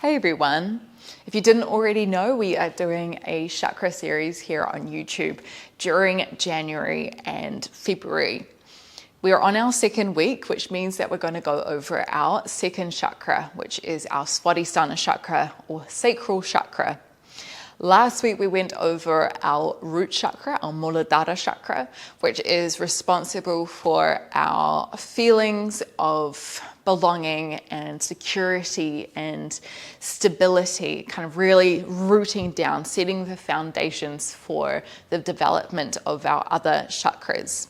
Hey everyone. If you didn't already know, we are doing a chakra series here on YouTube during January and February. We are on our second week, which means that we're going to go over our second chakra, which is our Svadhisthana chakra or Sacral Chakra. Last week we went over our root chakra, our Muladhara chakra, which is responsible for our feelings of belonging and security and stability, kind of really rooting down, setting the foundations for the development of our other chakras.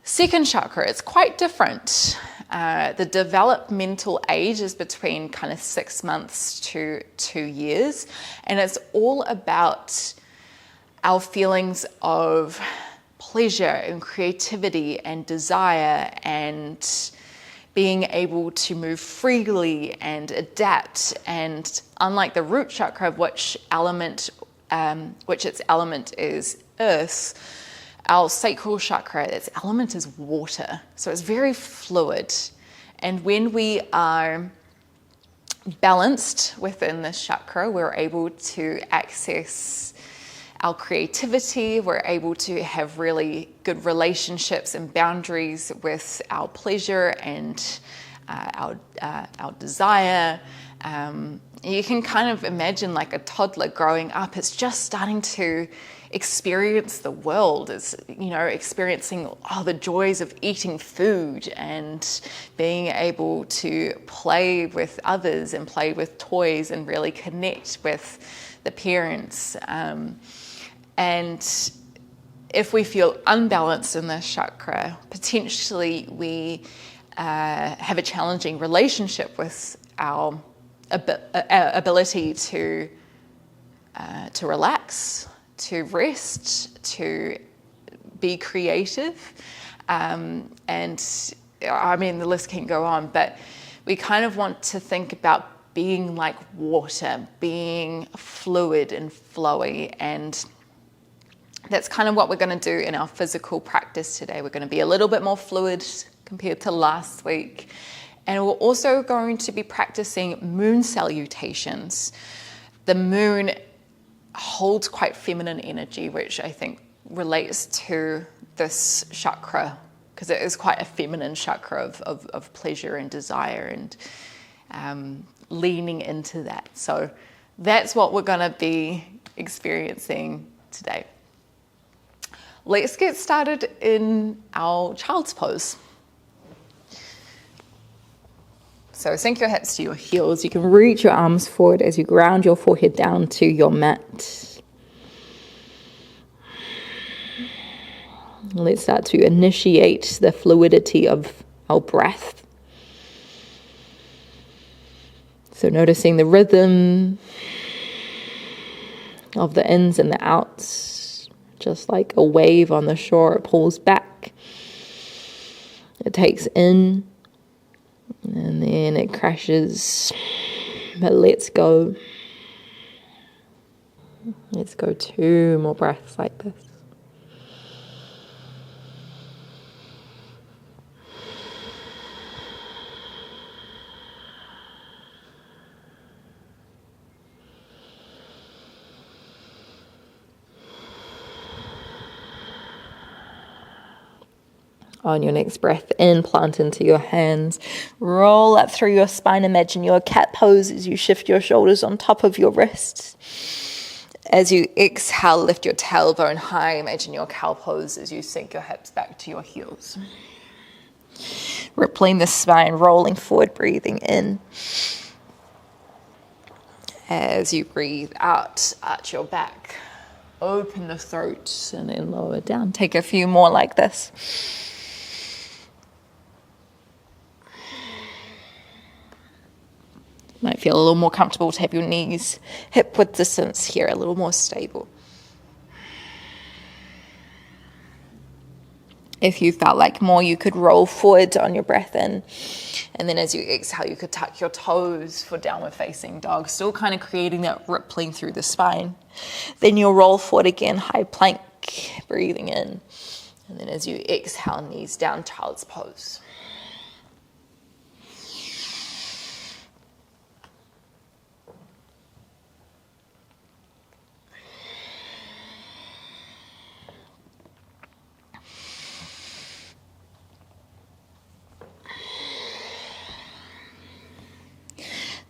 Second chakra is quite different. The developmental age is between kind of 6 months to 2 years, and it's all about our feelings of pleasure and creativity and desire and being able to move freely and adapt. And unlike the root chakra, which its element is earth, our sacral chakra, its element is water. So it's very fluid. And when we are balanced within this chakra, we're able to access our creativity. We're able to have really good relationships and boundaries with our pleasure and our desire. You can kind of imagine like a toddler growing up. It's just starting to experience the world, is experiencing all the joys of eating food and being able to play with others and play with toys and really connect with the parents. And if we feel unbalanced in this chakra, potentially we have a challenging relationship with our ability to relax, to rest, to be creative. And I mean, the list can go on, but we kind of want to think about being like water, being fluid and flowy. And that's kind of what we're going to do in our physical practice today. We're going to be a little bit more fluid compared to last week. And we're also going to be practicing moon salutations. The moon holds quite feminine energy, which I think relates to this chakra, because it is quite a feminine chakra of pleasure and desire and leaning into that. So that's what we're going to be experiencing today. Let's get started in our child's pose. So sink your hips to your heels. You can reach your arms forward as you ground your forehead down to your mat. Let's start to initiate the fluidity of our breath. So noticing the rhythm of the ins and the outs. Just like a wave on the shore, it pulls back. It takes in. And then it crashes, but let's go. Let's go 2 more breaths like this. On your next breath in, plant into your hands. Roll up through your spine. Imagine your cat pose as you shift your shoulders on top of your wrists. As you exhale, lift your tailbone high. Imagine your cow pose as you sink your hips back to your heels. Rippling the spine, rolling forward, breathing in. As you breathe out, arch your back. Open the throat and then lower down. Take a few more like this. Might feel a little more comfortable to have your knees hip width distance here, a little more stable. If you felt like more, you could roll forward on your breath in. And then as you exhale, you could tuck your toes for downward facing dog, still kind of creating that rippling through the spine. Then you'll roll forward again, high plank, breathing in. And then as you exhale, knees down, child's pose.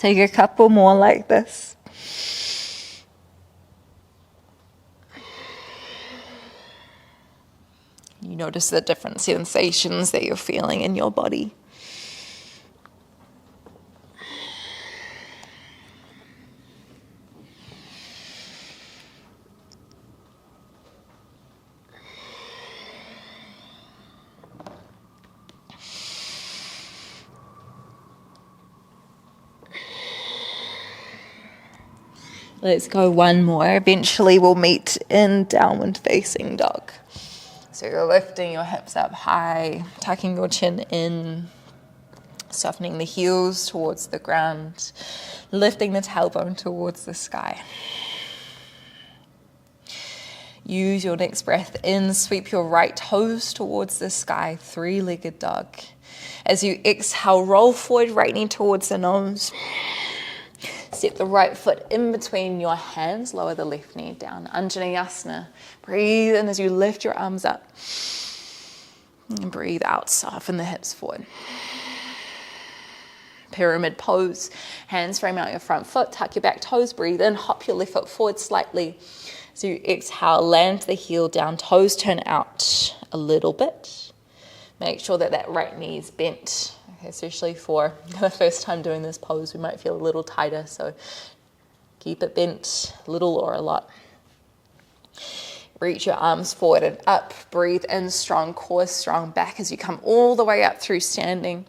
Take a couple more like this. You notice the different sensations that you're feeling in your body. Let's go one more. Eventually we'll meet in downward facing dog. So you're lifting your hips up high, tucking your chin in, softening the heels towards the ground, lifting the tailbone towards the sky. Use your next breath in, sweep your right toes towards the sky, three-legged dog. As you exhale, roll forward, right knee towards the nose. Step the right foot in between your hands, lower the left knee down. Anjaneyasana. Breathe in as you lift your arms up. And breathe out, soften the hips forward. Pyramid pose. Hands frame out your front foot, tuck your back toes, breathe in, hop your left foot forward slightly. As you exhale, land the heel down, toes turn out a little bit. Make sure that that right knee is bent. Especially for the first time doing this pose, we might feel a little tighter, so keep it bent, little or a lot. Reach your arms forward and up, breathe in, strong core, strong back as you come all the way up through standing.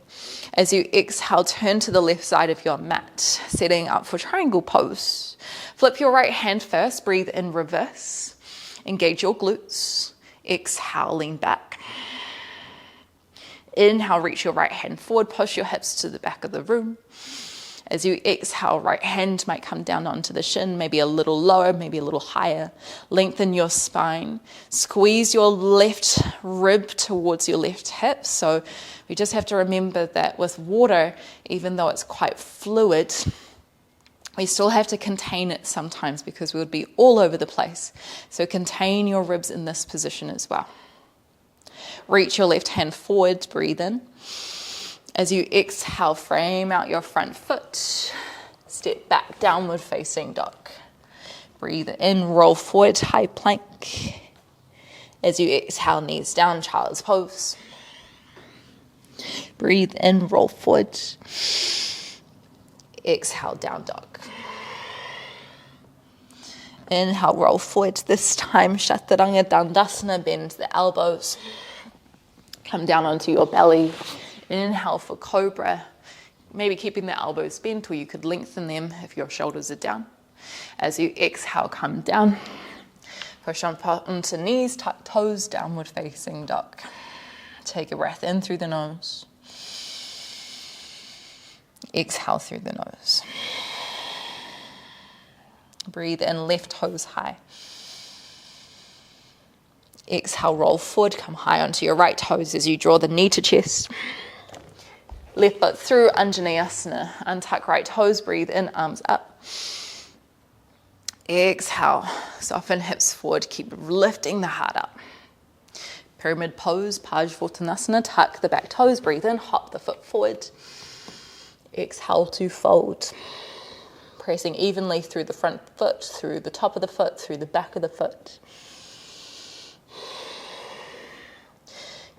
As you exhale, turn to the left side of your mat, setting up for triangle pose. Flip your right hand first, breathe in reverse, engage your glutes, exhale, lean back. Inhale, reach your right hand forward, push your hips to the back of the room. As you exhale, right hand might come down onto the shin, maybe a little lower, maybe a little higher. Lengthen your spine. Squeeze your left rib towards your left hip. So we just have to remember that with water, even though it's quite fluid, we still have to contain it sometimes because we would be all over the place. So contain your ribs in this position as well. Reach your left hand forward, breathe in. As you exhale, frame out your front foot. Step back, downward facing dog. Breathe in, roll forward, high plank. As you exhale, knees down, child's pose. Breathe in, roll forward. Exhale, down dog. Inhale, roll forward. This time, Chaturanga Dandasana, bend the elbows. Come down onto your belly. Inhale for cobra. Maybe keeping the elbows bent, or you could lengthen them if your shoulders are down. As you exhale, come down. Push onto knees, tuck toes, downward facing dog. Take a breath in through the nose. Exhale through the nose. Breathe in, left toes high. Exhale, roll forward, come high onto your right toes as you draw the knee to chest. Left foot through, Anjaneyasana. Untuck right toes, breathe in, arms up. Exhale, soften hips forward, keep lifting the heart up. Pyramid pose, Parsvottanasana. Tuck the back toes, breathe in, hop the foot forward. Exhale to fold. Pressing evenly through the front foot, through the top of the foot, through the back of the foot.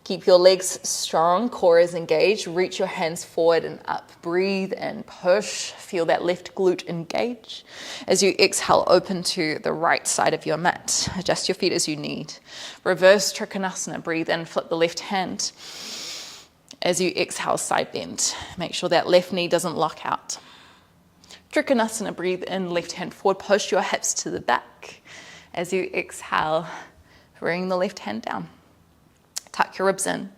Keep your legs strong, core is engaged. Reach your hands forward and up. Breathe and push. Feel that left glute engage. As you exhale, open to the right side of your mat. Adjust your feet as you need. Reverse Trikonasana. Breathe in, flip the left hand. As you exhale, side bend. Make sure that left knee doesn't lock out. Trikonasana. Breathe in, left hand forward. Push your hips to the back. As you exhale, bring the left hand down. Tuck your ribs in.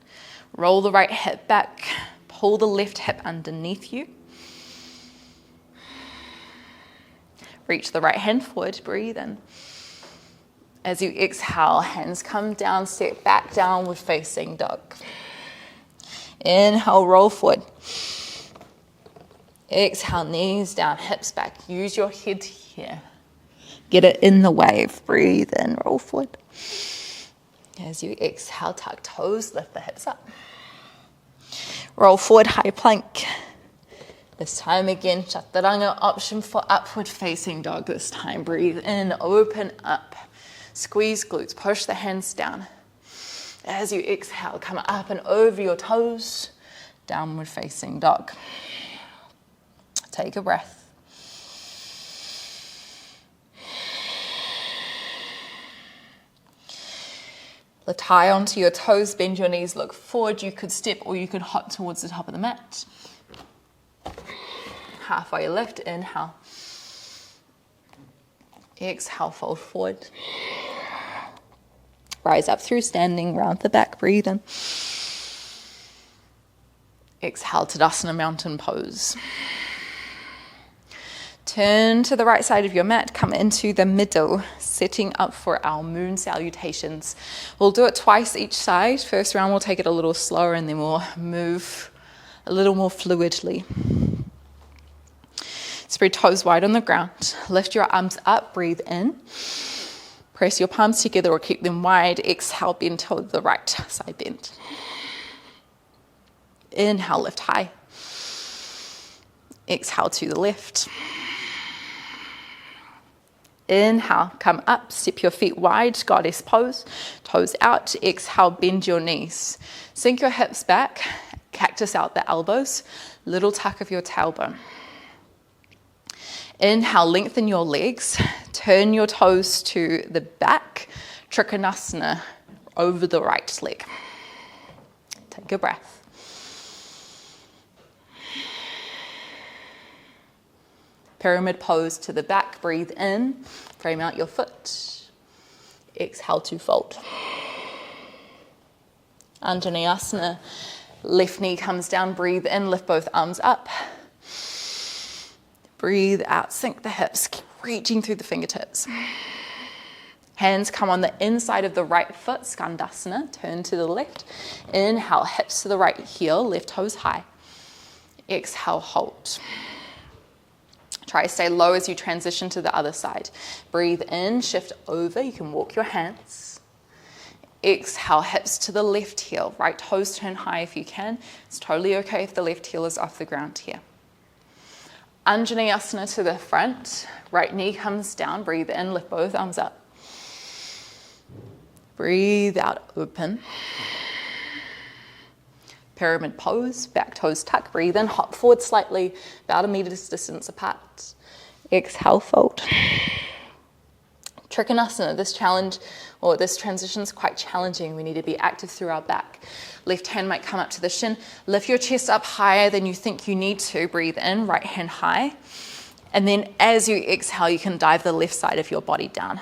Roll the right hip back. Pull the left hip underneath you. Reach the right hand forward. Breathe in. As you exhale, hands come down, step back, downward facing dog. Inhale, roll forward. Exhale, knees down, hips back. Use your head here. Get it in the wave. Breathe in, roll forward. As you exhale, tuck toes, lift the hips up. Roll forward, high plank. This time again, chaturanga, option for upward facing dog. This time, breathe in, open up. Squeeze glutes, push the hands down. As you exhale, come up and over your toes, downward facing dog. Take a breath. Lift high onto your toes, bend your knees, look forward. You could step or you could hop towards the top of the mat. Halfway lift, inhale. Exhale, fold forward. Rise up through standing, round the back, breathe in. Exhale, Tadasana, mountain pose. Turn to the right side of your mat, come into the middle, setting up for our Moon Salutations. We'll do it twice each side. First round, we'll take it a little slower and then we'll move a little more fluidly. Spread toes wide on the ground. Lift your arms up, breathe in. Press your palms together or keep them wide. Exhale, bend to the right, side bend. Inhale, lift high. Exhale to the left. Inhale, come up, step your feet wide, goddess pose, toes out. Exhale, bend your knees. Sink your hips back, cactus out the elbows, little tuck of your tailbone. Inhale, lengthen your legs, turn your toes to the back, Trikonasana over the right leg. Take a breath. Pyramid pose to the back, breathe in, frame out your foot. Exhale to fold. Anjaneyasana, left knee comes down, breathe in, lift both arms up. Breathe out, sink the hips, keep reaching through the fingertips. Hands come on the inside of the right foot, Skandasana, turn to the left. Inhale, hips to the right heel, left toes high. Exhale, hold. Try to stay low as you transition to the other side. Breathe in, shift over, you can walk your hands. Exhale, hips to the left heel, right toes turn high if you can. It's totally okay if the left heel is off the ground here. Anjaneyasana to the front, right knee comes down, breathe in, lift both arms up. Breathe out, open. Pyramid pose, back toes tuck, breathe in, hop forward slightly, about a meter's distance apart. Exhale, fold. Trikonasana, this transition is quite challenging. We need to be active through our back. Left hand might come up to the shin. Lift your chest up higher than you think you need to. Breathe in, right hand high. And then as you exhale, you can dive the left side of your body down.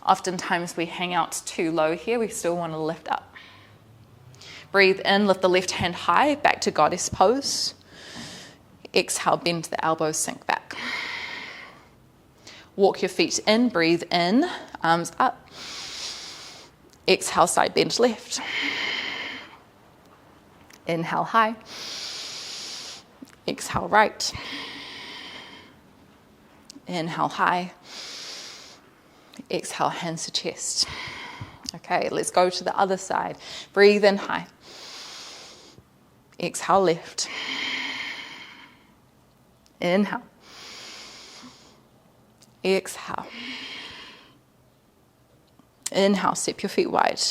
Oftentimes we hang out too low here. We still want to lift up. Breathe in, lift the left hand high, back to goddess pose. Exhale, bend the elbows, sink back. Walk your feet in, breathe in, arms up. Exhale, side bend left. Inhale, high. Exhale, right. Inhale, high. Exhale, hands to chest. Okay, let's go to the other side. Breathe in, high. Exhale, left. Inhale. Exhale. Inhale, step your feet wide.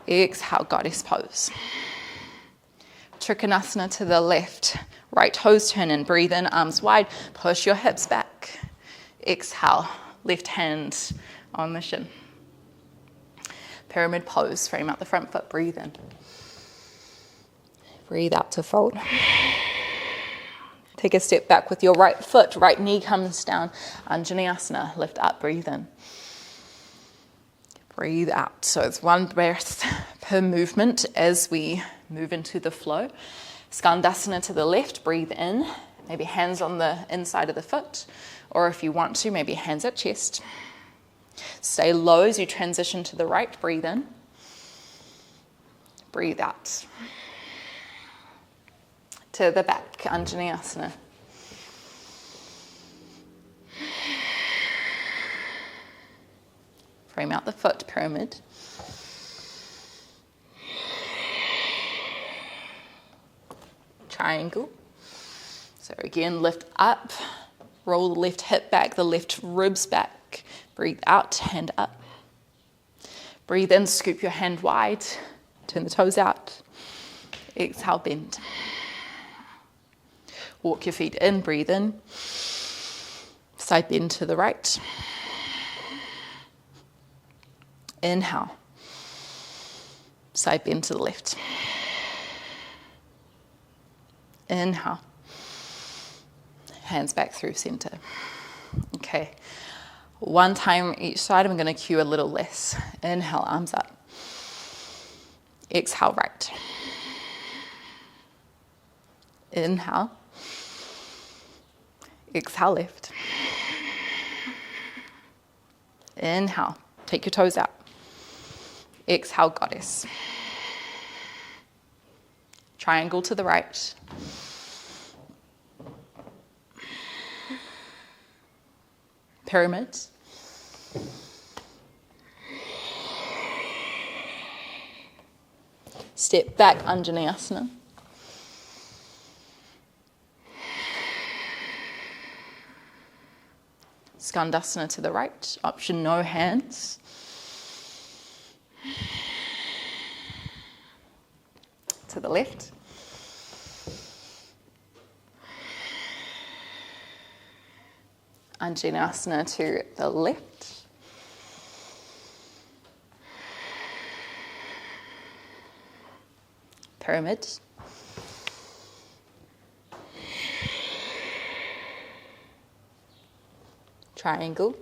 Exhale, goddess pose. Trikonasana to the left. Right toes turn in, breathe in, arms wide. Push your hips back. Exhale, left hand on the shin. Pyramid pose, frame out the front foot, breathe in. Breathe out to fold. Take a step back with your right foot, right knee comes down. Anjaneyasana, lift up, breathe in. Breathe out. So it's one breath per movement as we move into the flow. Skandasana to the left, breathe in. Maybe hands on the inside of the foot. Or if you want to, maybe hands at chest. Stay low as you transition to the right, breathe in. Breathe out. To the back, Anjaneyasana. Frame out the foot, pyramid. Triangle. So again, lift up, roll the left hip back, the left ribs back. Breathe out, hand up. Breathe in, scoop your hand wide, turn the toes out. Exhale, bend. Walk your feet in, breathe in. Side bend to the right. Inhale. Side bend to the left. Inhale. Hands back through center. Okay. One time each side, I'm going to cue a little less. Inhale, arms up. Exhale, right. Inhale. Exhale, left. Inhale. Take your toes out. Exhale, goddess. Triangle to the right. Pyramid. Step back, Anjaneyasana. Skandasana to the right. Option no hands. To the left. Anjaneyasana to the left. Pyramid. Triangle.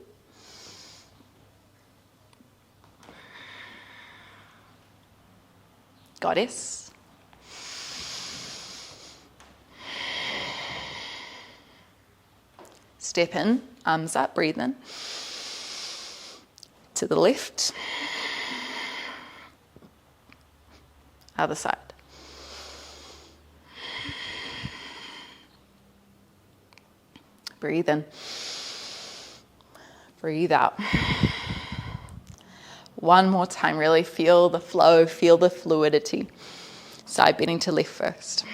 Goddess. Step in, arms up, breathe in. To the left. Other side. Breathe in. Breathe out. One more time, really feel the flow, feel the fluidity. Side bending to left first.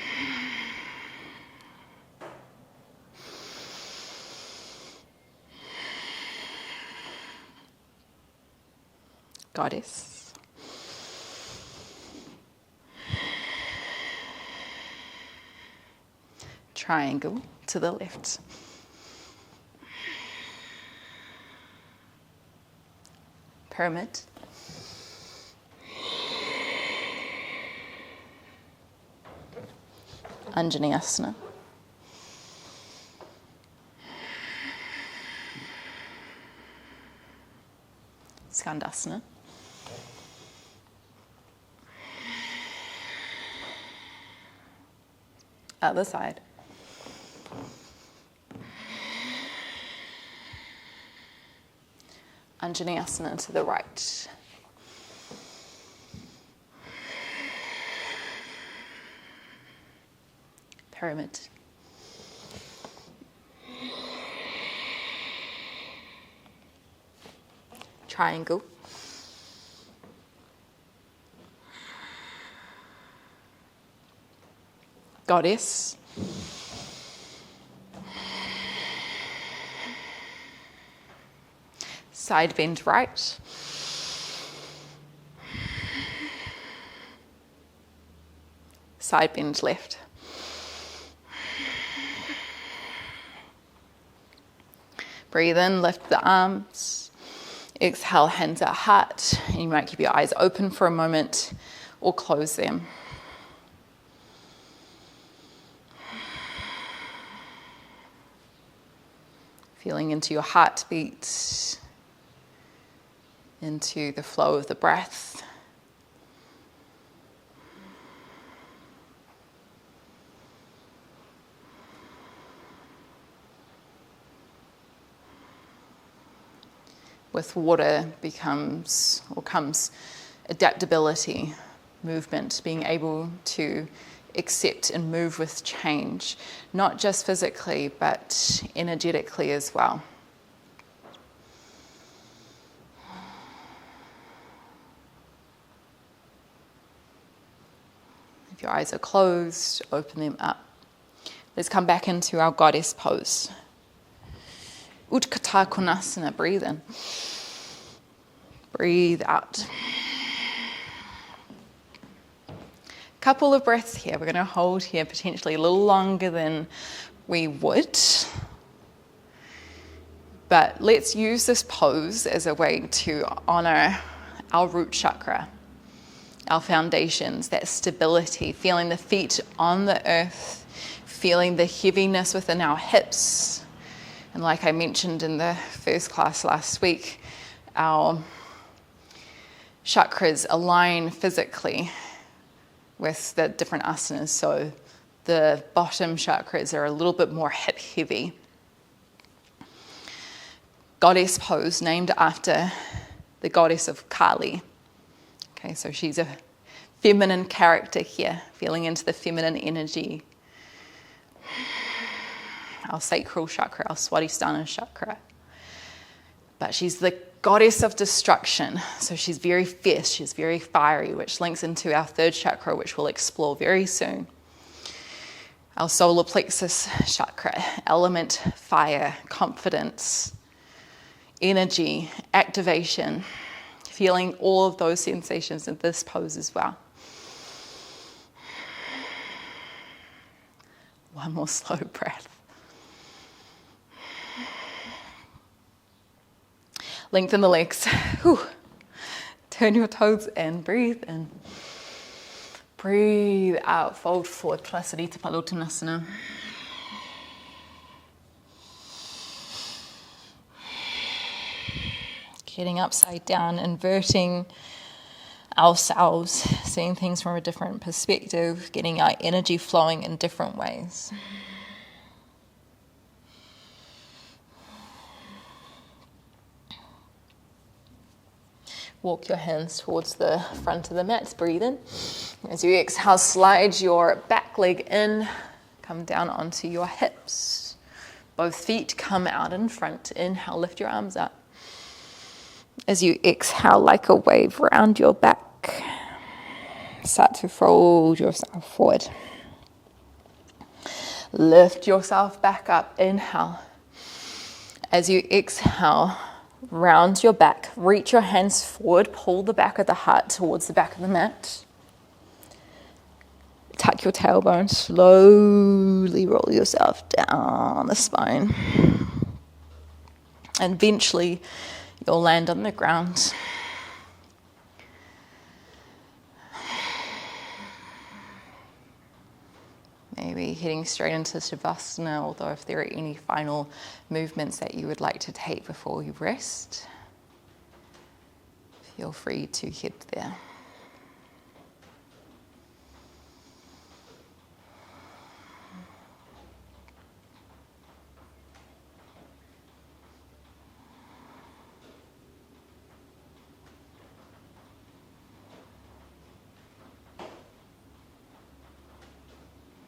Goddess. Triangle to the left. Pyramid. Anjaneyasana. Skandasana. Other side. Anjaneyasana to the right. Pyramid. Triangle. Goddess. Side bend right. Side bend left. Breathe in, lift the arms. Exhale, hands at heart. And you might keep your eyes open for a moment or close them. Feeling into your heartbeat, into the flow of the breath. With water comes adaptability, movement, being able to accept and move with change, not just physically, but energetically as well. If your eyes are closed, open them up. Let's come back into our goddess pose. Utkatta Konasana, breathe in. Breathe out. Couple of breaths here. We're going to hold here potentially a little longer than we would. But let's use this pose as a way to honor our root chakra, our foundations, that stability, feeling the feet on the earth, feeling the heaviness within our hips. And like I mentioned in the first class last week, our chakras align physically with the different asanas. So the bottom chakras are a little bit more hip heavy. Goddess pose, named after the goddess of Kali. Okay, so she's a feminine character here, feeling into the feminine energy. Our sacral chakra, our Svadhisthana chakra. But she's the goddess of destruction, so she's very fierce, she's very fiery, which links into our third chakra, which we'll explore very soon. Our solar plexus chakra, element fire, confidence, energy, activation, feeling all of those sensations in this pose as well. One more slow breath. Lengthen the legs. Whew. Turn your toes and breathe in. Breathe out. Fold forward. Salutation, Salutation. Getting upside down, inverting ourselves, seeing things from a different perspective, getting our energy flowing in different ways. Walk your hands towards the front of the mat. Breathe in. As you exhale, slide your back leg in. Come down onto your hips. Both feet come out in front. Inhale, lift your arms up. As you exhale, like a wave around your back, start to fold yourself forward. Lift yourself back up. Inhale. As you exhale, round your back, reach your hands forward, pull the back of the heart towards the back of the mat. Tuck your tailbone, slowly roll yourself down the spine. And eventually, you'll land on the ground. Maybe heading straight into Svadhisthana, although if there are any final movements that you would like to take before you rest, feel free to head there.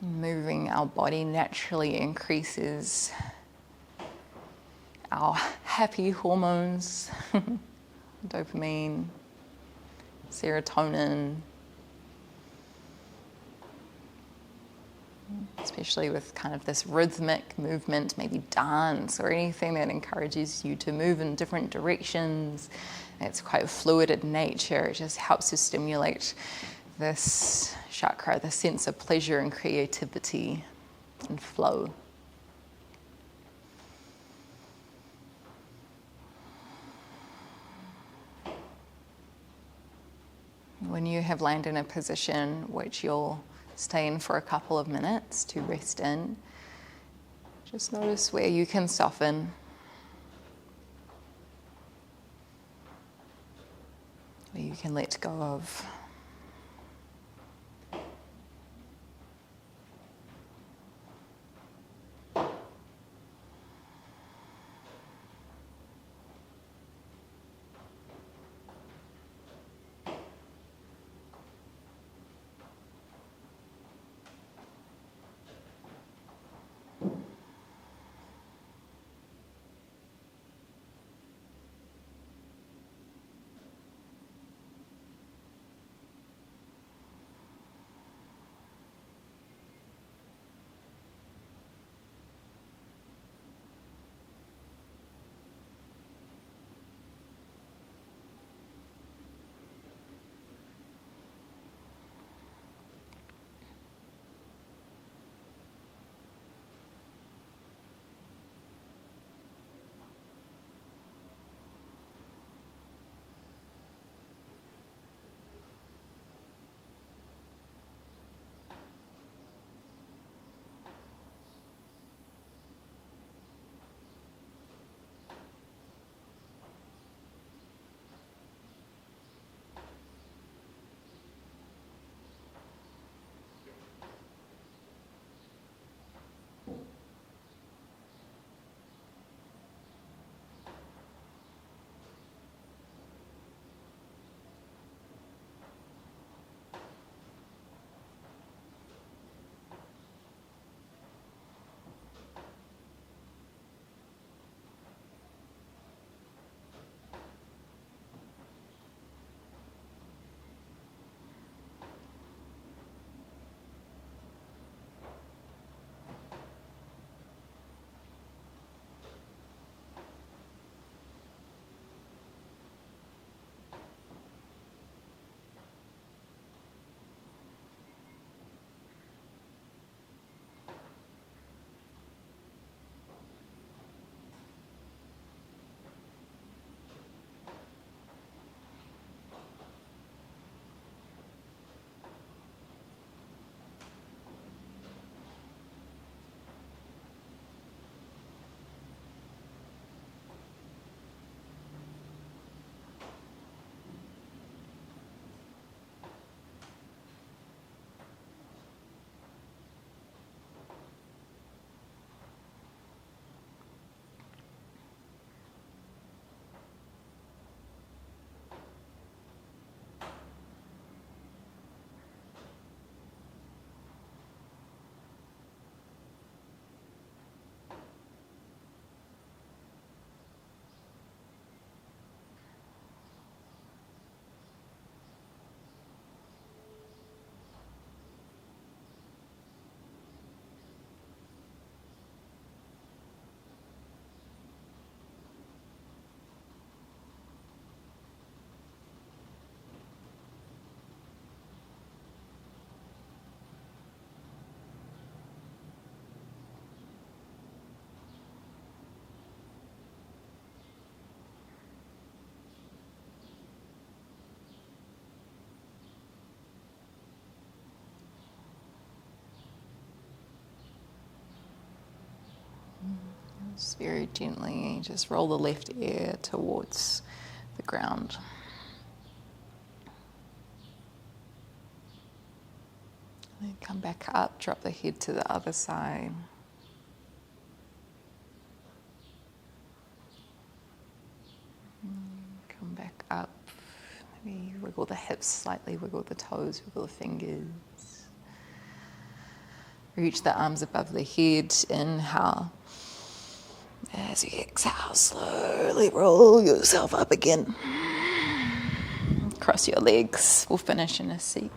Moving our body naturally increases our happy hormones, dopamine, serotonin, especially with kind of this rhythmic movement, maybe dance or anything that encourages you to move in different directions. It's quite fluid in nature. It just helps to stimulate this chakra, the sense of pleasure and creativity and flow. When you have landed in a position which you'll stay in for a couple of minutes to rest in, just notice where you can soften. Where you can let go of. Just very gently, just roll the left ear towards the ground. Then come back up, drop the head to the other side. Come back up. Maybe wiggle the hips slightly, wiggle the toes, wiggle the fingers. Reach the arms above the head. Inhale. As you exhale, slowly roll yourself up again. Cross your legs. We'll finish in a seat.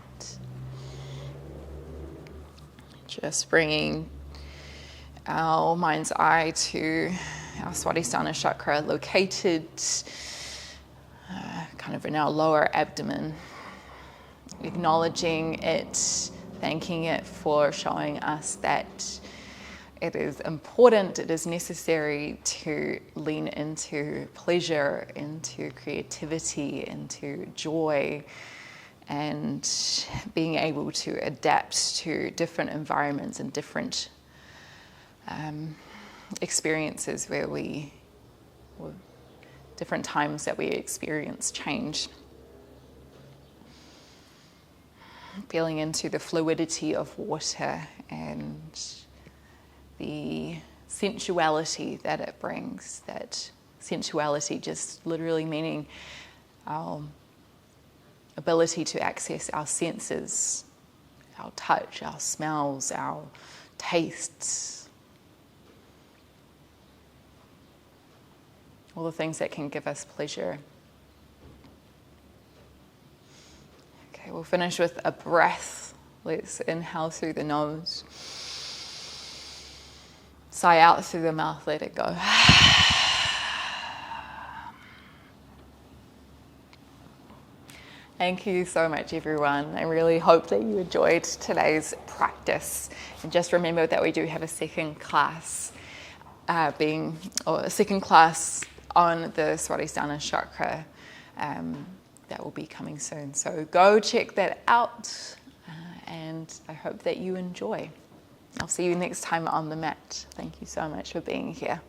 Just bringing our mind's eye to our Svadhisthana chakra, located kind of in our lower abdomen. Acknowledging it, thanking it for showing us that it is important, it is necessary to lean into pleasure, into creativity, into joy, and being able to adapt to different environments and different experiences different times that we experience change. Feeling into the fluidity of water and the sensuality that it brings. That sensuality just literally meaning our ability to access our senses, our touch, our smells, our tastes. All the things that can give us pleasure. Okay, we'll finish with a breath. Let's inhale through the nose. Sigh out through the mouth, let it go. Thank you so much, everyone. I really hope that you enjoyed today's practice. And just remember that we do have a second class on the Svadhisthana chakra that will be coming soon. So go check that out, and I hope that you enjoy. I'll see you next time on the mat. Thank you so much for being here.